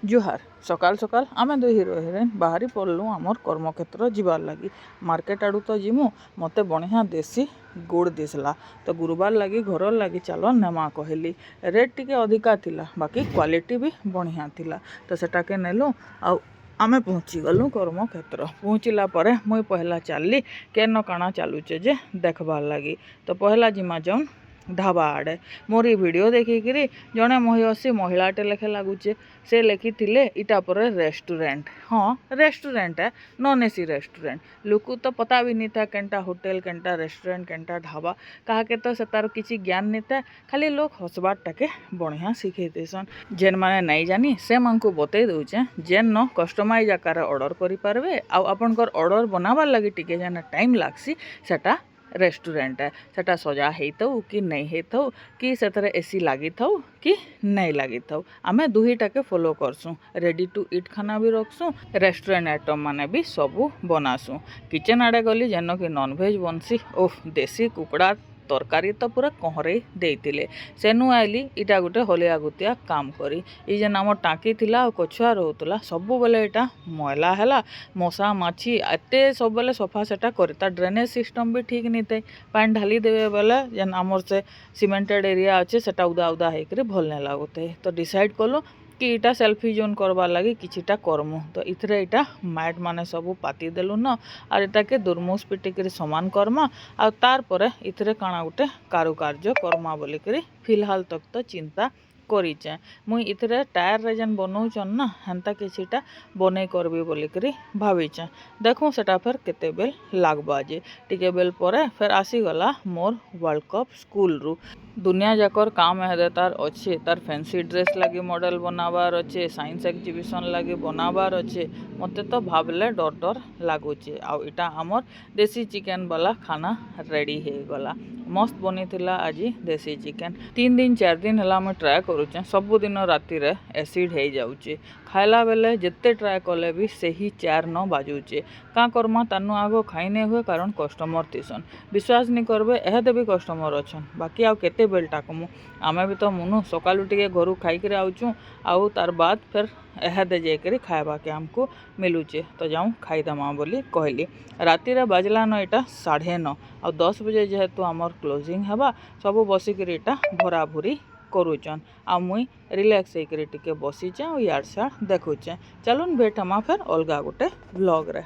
जुहार सकाल सकाल आमे दो हिरो हिरोइन बाहरी पड़लु आमर कर्मक्षेत्र जीवार लगी मार्केट आड़ू तो जिमु मते बढ़िया देसी गुड़ दिसला तो गुरुवार लगी घर लगी चलो नेमा कहली रेट टिके अधिका थिला बाकी क्वालिटी भी बढ़िया थिला तो सेटा के नेलु आ आमे पहुँची गलु कर्मक्षेत्र पहुँचला परे मुई पहला चलली केन काना चलुचे जे देखबार लगी तो पहला जिमा जाऊन ढाबा आड़े मोरी वीडियो देखिकी जड़े महिषी महिलाटे लेखे लगुचे से लिखी थे इटा पर रेस्टोरेंट हाँ रेस्टोरेंट है नॉन एसी रेस्टोरेंट लोक तो पता भी नहीं था केनटा होटेल केनटा रेस्टोरेंट केनटा ढाबा कहा के तो से तार किसी ज्ञान नहीं था खाली लोग हसबारटा के बढ़िया शिखे देसन जेन माने नहीं जानी से मन को बतई दौचे जेन न कस्टमाइज आकार ऑर्डर करि पारबे आ आपनकर ऑर्डर बनाबार लगी टिके जेना टाइम लागसी सेटा रेस्टोरेंट है सेटा सजा हेतौ कि नहीं हेतौ कि सेतरे एसी लगी थौ कि नहीं लगी थौ आमे दुहीटा के फॉलो करसु रेडी टू ईट खाना भी रखसु रेस्टोरेंट आइटम माने भी सबू बनासु किचन आड़े गली जेन कि नॉनवेज बनसी ओह देसी कुकड़ा तरकारी तो पूरा कहरे देते सेनु आइली इटा गोटे हलिया गुतिया काम करी ये जेन आम टाँकी थिला कछुआ रोला सब बेले यहाँ मैला है मशा माछी एते सब बेले सफा सेटा करे तार ड्रेनेज सिस्टम भी ठीक नहीं थे पानी ढाली देवे बेले जेन आमर से सीमेंटेड एरिया अच्छे सेटा उदा उदा होकर भल नहीं लगुते तो डिसाइड कलु कि इटा सेल्फी जोन करवार लगी किछिटा करमु तो इथरे इटा मैट माने सबू पाती देलु न आर इटा के दुर्मुस पिटिक समान करमा आ तार परे इथरे काना गुटे कारुकार्य करमा बोलिक फिलहाल तक तो चिंता करिचे मुई इथरे टायर रे जेन बनौचन ना हेन्ता किछिटा बनै करबी बोलिक भाविचे देखूँ सेटा फेर केते बेल लागबा जे टिके बेल परे फेर आसीगला मोर वर्ल्ड कप स्कूल रु दुनिया जाकर काम है तार अच्छे तार फैंसी ड्रेस लगी मॉडल बनाबार अच्छे साइंस एग्जीबिशन लगी बनाबार अच्छे मते तो भावले डर डर लगुचे आउ इटा आमर देसी चिकेन वाला खाना रेडी हो गला मस्त बनी थिला आज देसी चिकेन 3 दिन 4 दिन है मैं ट्राए करुचे सबुदिन राति रे एसिड हो जाऊे खाइला बेले जिते ट्राए कले भी सही 4 न बाजुचे क्या करमा तानु आगो खाई नहीं हुए कारण कस्टमर थीसन विश्वास नहीं करबे एहदे भी कस्टमर अच्छन बाकी आउ केते बेल टाकमु आमे भी तो मुनु सकालू टिके घरू खाइक आउचु आउ तार बाद फिर एहदे जाकर खाइबा के आमको मिलूचे तो जाऊँ खाईदमा बोली कहली राति रे बाजला न इटा 9:30 आ 10 बजे जेहेतु आमर क्लोजिंग हेबा सब बसिक इटा भरा भूरी करुचन आ मुई रिलैक्स होकर टिके बसीचे और यार सार देखुचे चलुन भेट हमा फिर अलगा गोटे व्लॉग रे।